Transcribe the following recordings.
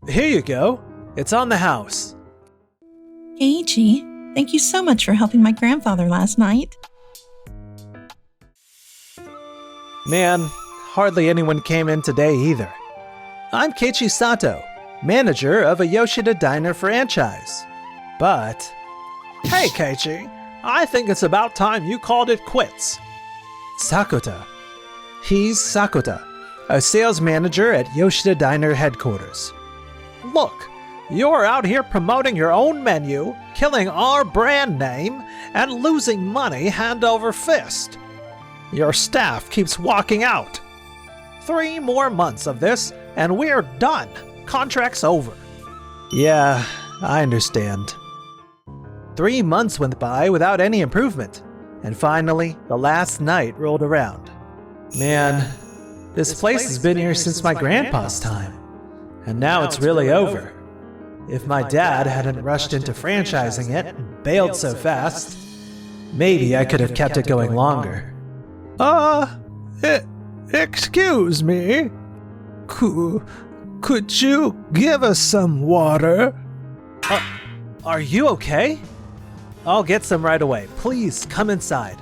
Here you go. It's on the house. Keiichi, thank you so much for helping my grandfather last night. Man, hardly anyone came in today either. I'm Keiichi Sato, manager of a Yoshida Diner franchise. But... Hey Keiichi, I think it's about time you called it quits. Sakota. He's Sakota, a sales manager at Yoshida Diner headquarters. Look, you're out here promoting your own menu, killing our brand name, and losing money hand over fist. Your staff keeps walking out. 3 more months of this, and we're done. Contract's over. Yeah, I understand. 3 months went by without any improvement, and finally, the last night rolled around. Man, this place has been here since my grandpa's time, and now it's really over. If my dad hadn't rushed into franchising it and bailed so fast, maybe I could have kept it going longer. Excuse me? Could you give us some water? Are you okay? I'll get some right away. Please, come inside.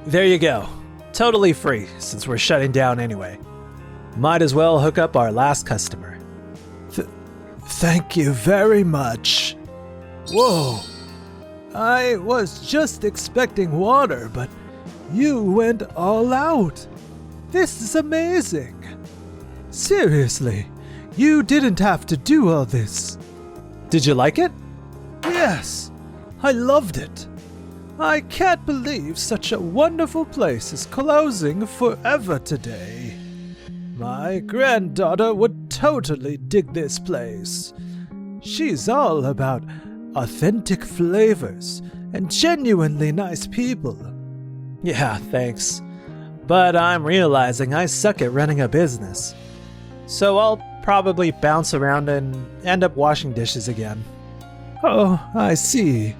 There you go. Totally free, since we're shutting down anyway. Might as well hook up our last customer. Thank you very much. Whoa. I was just expecting water, but you went all out. This is amazing. Seriously, you didn't have to do all this. Did you like it? Yes, I loved it. I can't believe such a wonderful place is closing forever today. My granddaughter would totally dig this place. She's all about authentic flavors and genuinely nice people. Yeah, thanks. But I'm realizing I suck at running a business. So I'll probably bounce around and end up washing dishes again. Oh, I see.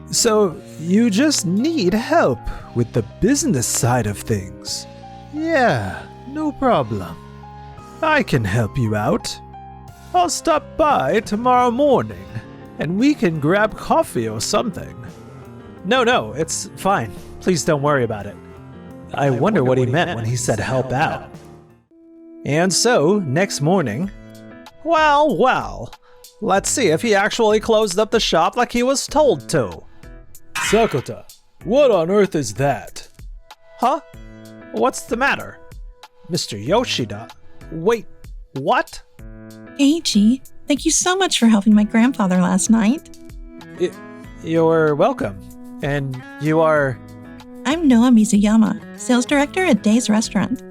So you just need help with the business side of things. Yeah, no problem. I can help you out. I'll stop by tomorrow morning, and we can grab coffee or something. No, it's fine. Please don't worry about it. I wonder what he meant when he said help out. And so, next morning... Well, let's see if he actually closed up the shop like he was told to. Sakota, what on earth is that? Huh? What's the matter? Mr. Yoshida? Wait, what? Keiichi, thank you so much for helping my grandfather last night. You're welcome. And you are... I'm Noah Mizuyama, sales director at Day's Restaurant.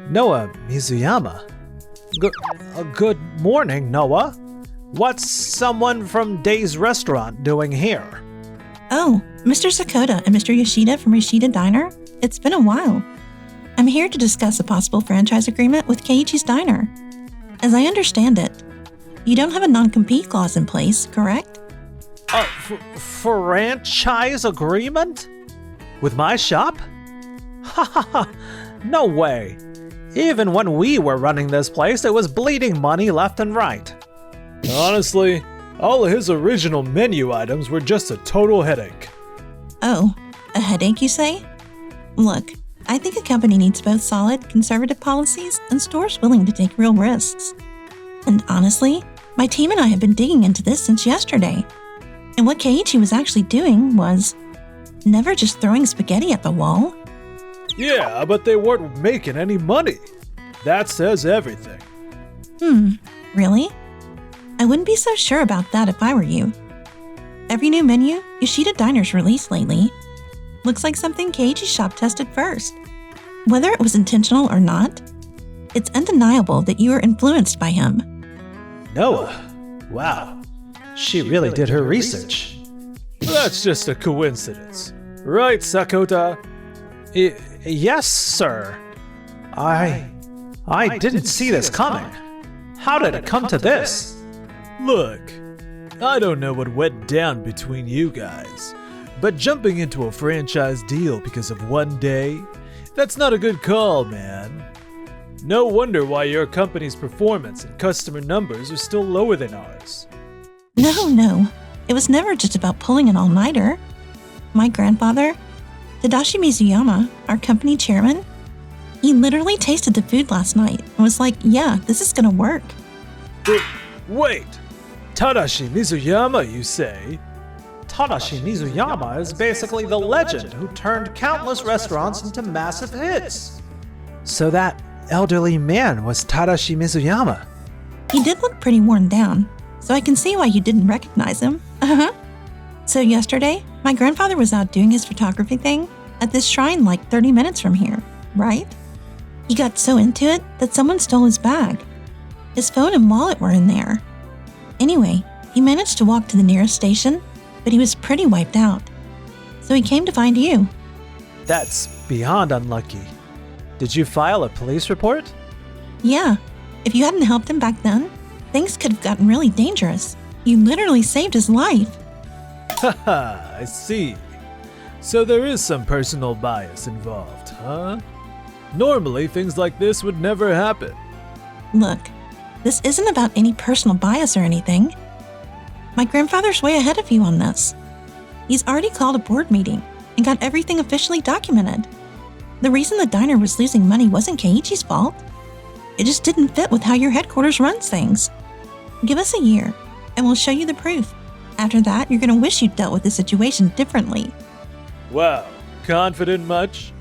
Noah Mizuyama? Good morning, Noah. What's someone from Day's Restaurant doing here? Oh, Mr. Sakota and Mr. Yoshida from Yoshida Diner? It's been a while. I'm here to discuss a possible franchise agreement with Keiichi's Diner. As I understand it, you don't have a non-compete clause in place, correct? Franchise agreement? With my shop? Ha ha ha, no way. Even when we were running this place, it was bleeding money left and right. Honestly, all of his original menu items were just a total headache. Oh, a headache, you say? Look, I think a company needs both solid, conservative policies and stores willing to take real risks. And honestly, my team and I have been digging into this since yesterday. And what Keiichi was actually doing was never just throwing spaghetti at the wall. Yeah, but they weren't making any money. That says everything. Really? I wouldn't be so sure about that if I were you. Every new menu Yoshida Diner's released lately looks like something Keiichi's shop tested first. Whether it was intentional or not, it's undeniable that you were influenced by him. Noah? Wow. She really did her research. That's just a coincidence. Right, Sakota? Yes, sir. I didn't see this coming. How did it come to this? Look, I don't know what went down between you guys, but jumping into a franchise deal because of one day, that's not a good call, man. No wonder why your company's performance and customer numbers are still lower than ours. No. It was never just about pulling an all-nighter. My grandfather, Tadashi Mizuyama, our company chairman, he literally tasted the food last night and was like, yeah, this is gonna work. Wait! Tadashi Mizuyama, you say? Tadashi Mizuyama is basically the legend who turned countless restaurants into massive hits. So that elderly man was Tadashi Mizuyama. He did look pretty worn down, so I can see why you didn't recognize him. So yesterday, my grandfather was out doing his photography thing at this shrine like 30 minutes from here, right? He got so into it that someone stole his bag. His phone and wallet were in there. Anyway, he managed to walk to the nearest station, but he was pretty wiped out. So he came to find you. That's beyond unlucky. Did you file a police report? Yeah, if you hadn't helped him back then, things could have gotten really dangerous. You literally saved his life. Haha, I see. So there is some personal bias involved, huh? Normally, things like this would never happen. Look, this isn't about any personal bias or anything. My grandfather's way ahead of you on this. He's already called a board meeting and got everything officially documented. The reason the diner was losing money wasn't Keiichi's fault. It just didn't fit with how your headquarters runs things. Give us a year, and we'll show you the proof. After that, you're gonna wish you'd dealt with the situation differently. Wow, confident much?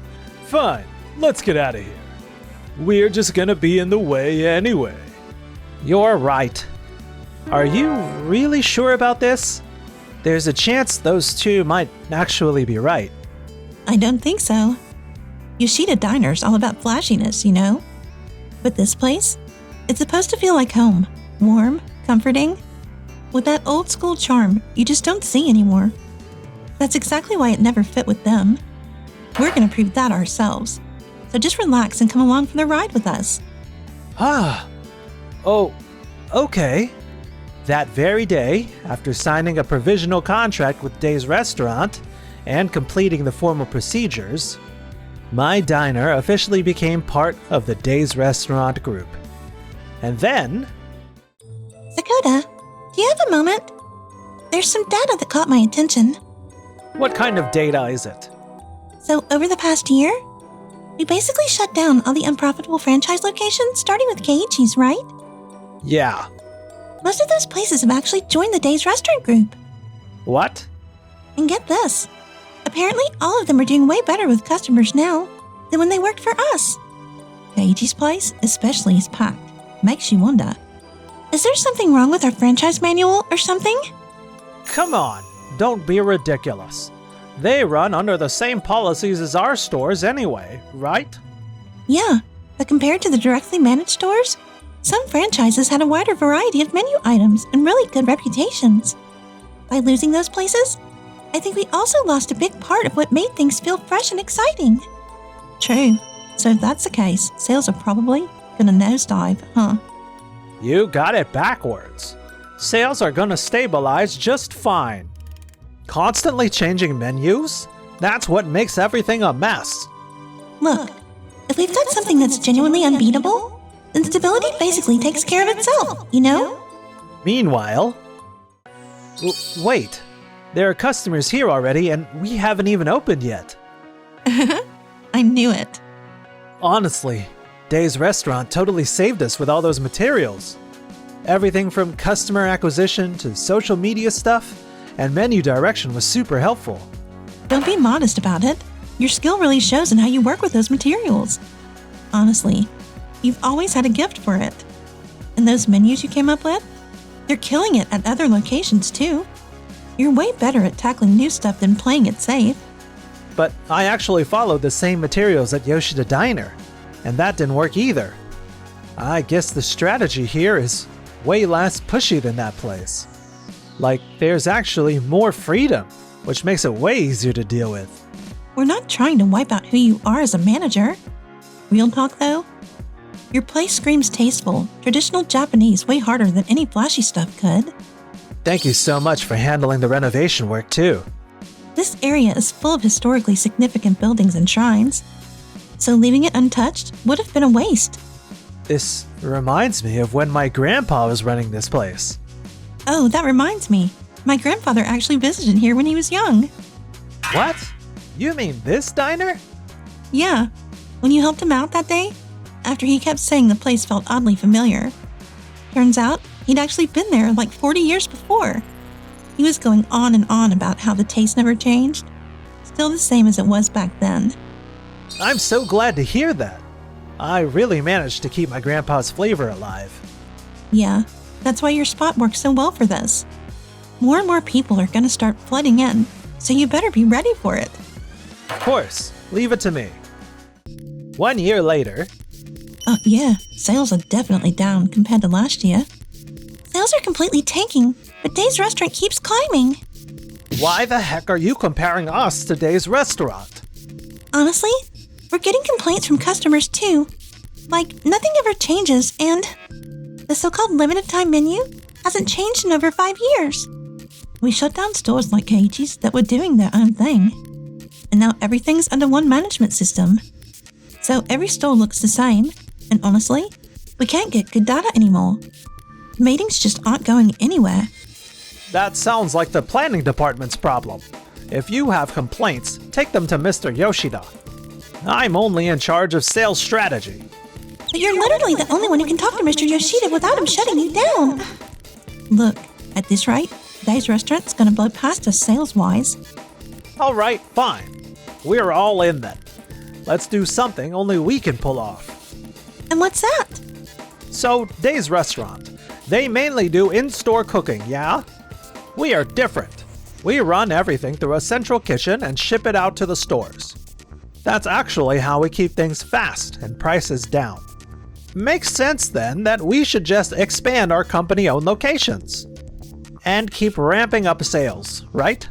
Fine, let's get out of here. We're just gonna be in the way anyway. You're right. Are you really sure about this? There's a chance those two might actually be right. I don't think so. Yoshida Diner's all about flashiness, you know? But this place, it's supposed to feel like home. Warm, comforting, with that old school charm you just don't see anymore. That's exactly why it never fit with them. We're gonna prove that ourselves. So just relax and come along for the ride with us. Oh, okay. That very day, after signing a provisional contract with Day's Restaurant and completing the formal procedures, my diner officially became part of the Day's Restaurant group. And then... Sakota, do you have a moment? There's some data that caught my attention. What kind of data is it? So over the past year, we basically shut down all the unprofitable franchise locations, starting with Keiichi's, right? Yeah. Most of those places have actually joined the Day's Restaurant group. What? And get this. Apparently, all of them are doing way better with customers now than when they worked for us. Keiichi's place especially is packed. Makes you wonder. Is there something wrong with our franchise manual or something? Come on, don't be ridiculous. They run under the same policies as our stores anyway, right? Yeah, but compared to the directly managed stores, some franchises had a wider variety of menu items and really good reputations. By losing those places, I think we also lost a big part of what made things feel fresh and exciting. True. So if that's the case, sales are probably gonna nosedive, huh? You got it backwards. Sales are gonna stabilize just fine. Constantly changing menus? That's what makes everything a mess. Look, if we've got something that's genuinely unbeatable, then stability basically takes care of itself, you know? Meanwhile... wait. There are customers here already and we haven't even opened yet. I knew it. Honestly, Day's Restaurant totally saved us with all those materials. Everything from customer acquisition to social media stuff and menu direction was super helpful. Don't be modest about it. Your skill really shows in how you work with those materials. Honestly, you've always had a gift for it. And those menus you came up with? They're killing it at other locations too. You're way better at tackling new stuff than playing it safe. But I actually followed the same materials at Yoshida Diner, and that didn't work either. I guess the strategy here is way less pushy than that place. Like, there's actually more freedom, which makes it way easier to deal with. We're not trying to wipe out who you are as a manager. Real talk though, your place screams tasteful, traditional Japanese way harder than any flashy stuff could. Thank you so much for handling the renovation work too. This area is full of historically significant buildings and shrines, so leaving it untouched would have been a waste. This reminds me of when my grandpa was running this place. Oh, that reminds me. My grandfather actually visited here when he was young. What? You mean this diner? Yeah, when you helped him out that day, after he kept saying the place felt oddly familiar. Turns out, he'd actually been there like 40 years before. He was going on and on about how the taste never changed. Still the same as it was back then. I'm so glad to hear that. I really managed to keep my grandpa's flavor alive. Yeah, that's why your spot works so well for this. More and more people are gonna start flooding in, so you better be ready for it. Of course, leave it to me. 1 year later. Yeah, sales are definitely down compared to last year. Sales are completely tanking, but Dave's restaurant keeps climbing. Why the heck are you comparing us to Dave's restaurant? Honestly, we're getting complaints from customers too. Like, nothing ever changes, and the so-called limited time menu hasn't changed in over 5 years. We shut down stores like Keiichi's that were doing their own thing. And now everything's under one management system. So every store looks the same, and honestly, we can't get good data anymore. Meetings just aren't going anywhere. That sounds like the planning department's problem. If you have complaints, take them to Mr. Yoshida. I'm only in charge of sales strategy. But you're literally the only one who can talk to Mr. Yoshida without him shutting you down. Look, at this rate, Dave's restaurant's gonna blow past us sales-wise. Alright, fine. We're all in then. Let's do something only we can pull off. And what's that? So, Dave's restaurant. They mainly do in-store cooking, yeah? We are different. We run everything through a central kitchen and ship it out to the stores. That's actually how we keep things fast and prices down. Makes sense then that we should just expand our company-owned locations. And keep ramping up sales, right?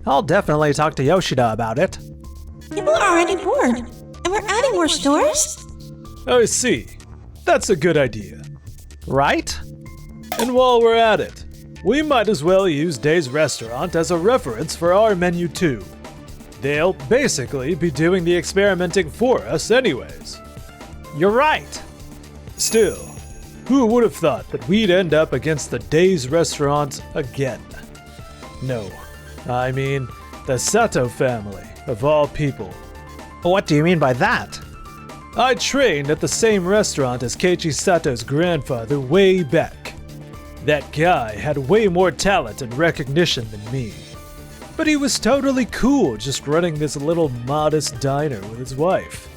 I'll definitely talk to Yoshida about it. People are already bored, and we're adding more stores? I see. That's a good idea. Right? And while we're at it, we might as well use Dave's restaurant as a reference for our menu too. They'll basically be doing the experimenting for us anyways. You're right. Still, who would have thought that we'd end up against the Dave's restaurant again? No, I mean the Sato family, of all people. What do you mean by that? I trained at the same restaurant as Keiichi Sato's grandfather way back. That guy had way more talent and recognition than me. But he was totally cool just running this little modest diner with his wife.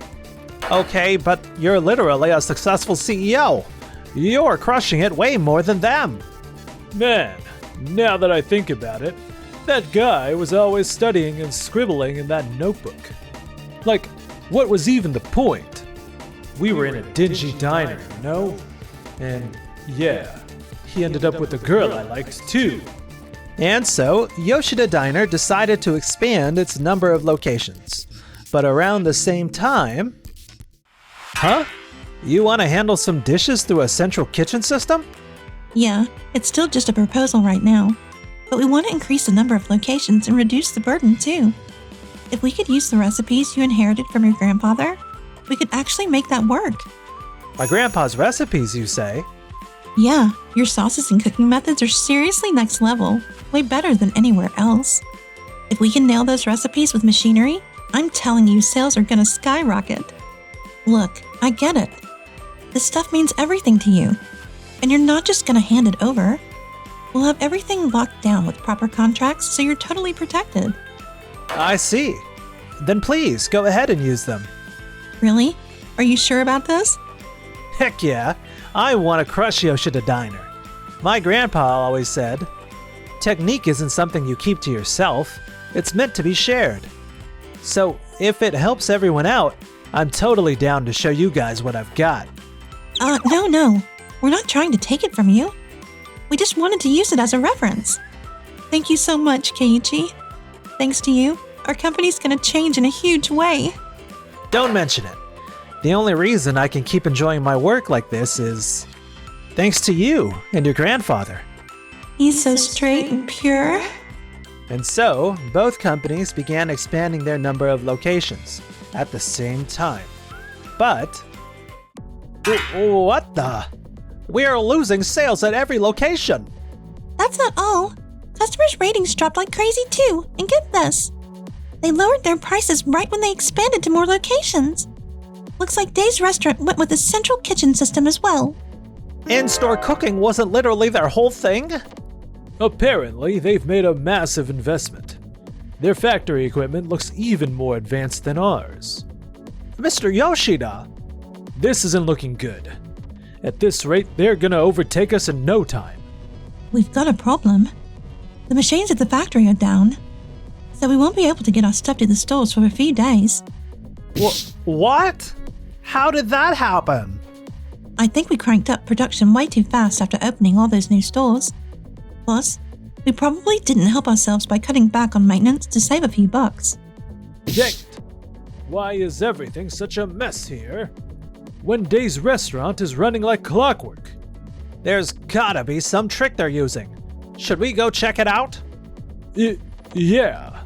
Okay, but you're literally a successful CEO. You're crushing it way more than them. Man, now that I think about it, that guy was always studying and scribbling in that notebook. Like, what was even the point? We were in a dingy diner, you know? And yeah, he ended up with a girl I liked too. And so, Yoshida Diner decided to expand its number of locations. But around the same time... Huh? You want to handle some dishes through a central kitchen system? Yeah, it's still just a proposal right now. But we want to increase the number of locations and reduce the burden too. If we could use the recipes you inherited from your grandfather, we could actually make that work. My grandpa's recipes, you say? Yeah, your sauces and cooking methods are seriously next level, way better than anywhere else. If we can nail those recipes with machinery, I'm telling you sales are gonna skyrocket. Look, I get it. This stuff means everything to you. And you're not just gonna hand it over. We'll have everything locked down with proper contracts so you're totally protected. I see. Then please, go ahead and use them. Really? Are you sure about this? Heck yeah, I want to crush Yoshida Diner. My grandpa always said, technique isn't something you keep to yourself, it's meant to be shared. So if it helps everyone out, I'm totally down to show you guys what I've got. No, we're not trying to take it from you. We just wanted to use it as a reference. Thank you so much, Keiichi. Thanks to you, our company's gonna change in a huge way. Don't mention it. The only reason I can keep enjoying my work like this is thanks to you and your grandfather. He's so straight and pure. And so, both companies began expanding their number of locations at the same time. But What the? We are losing sales at every location. That's not all. Customers' ratings dropped like crazy too, and get this. They lowered their prices right when they expanded to more locations. Looks like Dave's restaurant went with a central kitchen system as well. In-store cooking wasn't literally their whole thing? Apparently, they've made a massive investment. Their factory equipment looks even more advanced than ours. Mr. Yoshida! This isn't looking good. At this rate, they're gonna overtake us in no time. We've got a problem. The machines at the factory are down, so we won't be able to get our stuff to the stores for a few days. What? How did that happen? I think we cranked up production way too fast after opening all those new stores. Plus, we probably didn't help ourselves by cutting back on maintenance to save a few bucks. Dang it! Why is everything such a mess here? When Dave's restaurant is running like clockwork. There's gotta be some trick they're using. Should we go check it out? Yeah.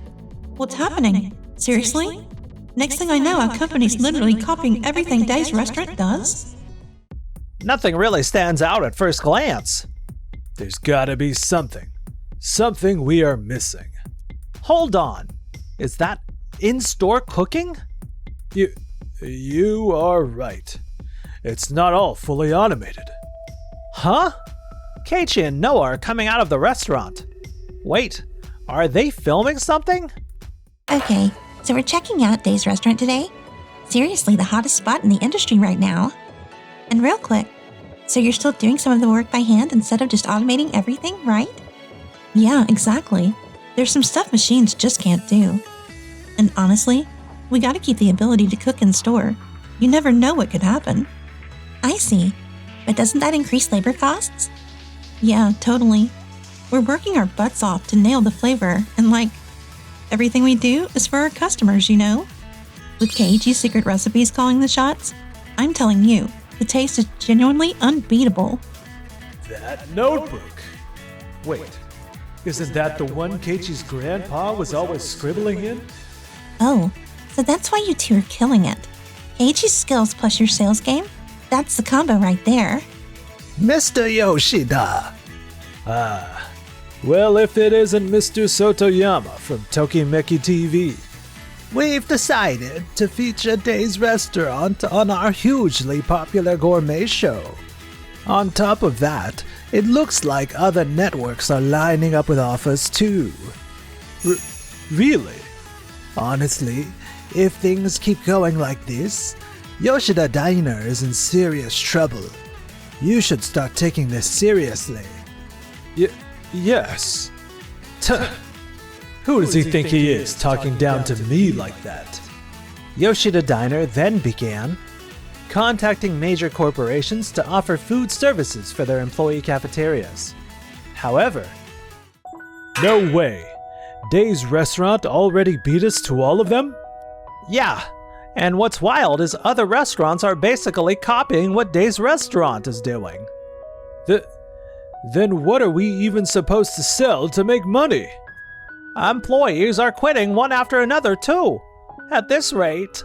What's happening? Seriously? Next thing I know, our company's literally copying everything Dave's restaurant does. Nothing really stands out at first glance. There's gotta be something. Something we are missing. Hold on. Is that in-store cooking? You are right. It's not all fully automated. Huh? Keiichi and Noah are coming out of the restaurant. Wait, are they filming something? Okay, so we're checking out Dave's restaurant today. Seriously, the hottest spot in the industry right now. And real quick, so you're still doing some of the work by hand instead of just automating everything, right? Yeah, exactly. There's some stuff machines just can't do. And honestly, we gotta keep the ability to cook in store. You never know what could happen. I see. But doesn't that increase labor costs? Yeah, totally. We're working our butts off to nail the flavor, and everything we do is for our customers, you know? With Keiichi's secret recipes calling the shots, I'm telling you, the taste is genuinely unbeatable. That notebook! Wait, isn't that the one Keiichi's grandpa was always scribbling in? Oh, so that's why you two are killing it. Keiichi's skills plus your sales game? That's the combo right there. Mr. Yoshida! Well, if it isn't Mr. Sotoyama from Tokimeki TV. We've decided to feature Dave's restaurant on our hugely popular gourmet show. On top of that, it looks like other networks are lining up with offers too. Really? Honestly, if things keep going like this, Yoshida Diner is in serious trouble. You should start taking this seriously. Yes. Who does he think he is, talking down to me like that? Yoshida Diner then began contacting major corporations to offer food services for their employee cafeterias. However, no way. Dave's restaurant already beat us to all of them? Yeah, and what's wild is other restaurants are basically copying what Dave's restaurant is doing. Then what are we even supposed to sell to make money? Employees are quitting one after another too. At this rate.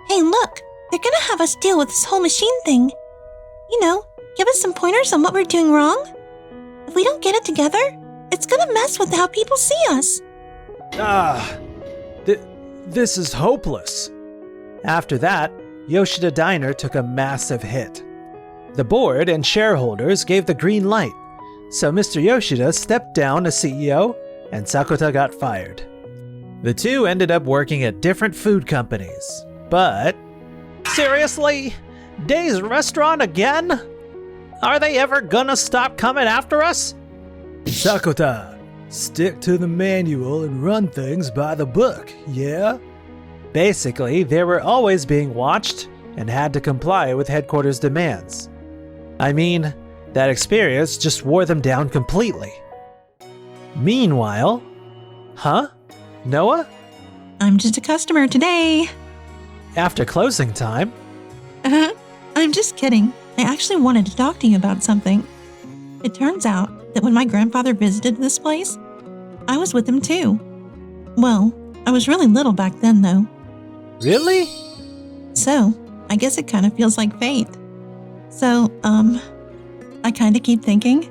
Hey, look! They're gonna have us deal with this whole machine thing. You know, give us some pointers on what we're doing wrong. If we don't get it together, it's gonna mess with how people see us. This is hopeless. After that, Yoshida Diner took a massive hit. The board and shareholders gave the green light, so Mr. Yoshida stepped down as CEO and Sakota got fired. The two ended up working at different food companies, but... Seriously? Dave's restaurant again? Are they ever gonna stop coming after us? Sakota, stick to the manual and run things by the book, yeah? Basically, they were always being watched and had to comply with headquarters demands. I mean, that experience just wore them down completely. Meanwhile... Huh? Noah? I'm just a customer today. After closing time... I'm just kidding. I actually wanted to talk to you about something. It turns out that when my grandfather visited this place, I was with him too. Well, I was really little back then though. Really? So, I guess it kind of feels like fate. So, I kind of keep thinking,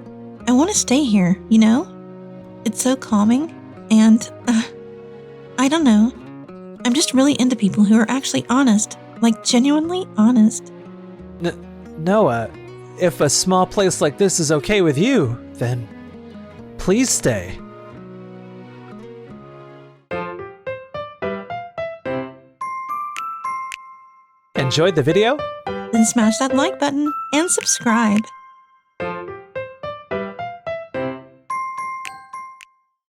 I want to stay here, you know? It's so calming, and, I don't know. I'm just really into people who are actually honest, like genuinely honest. Noah, if a small place like this is okay with you, then please stay. Enjoyed the video? Then smash that like button and subscribe.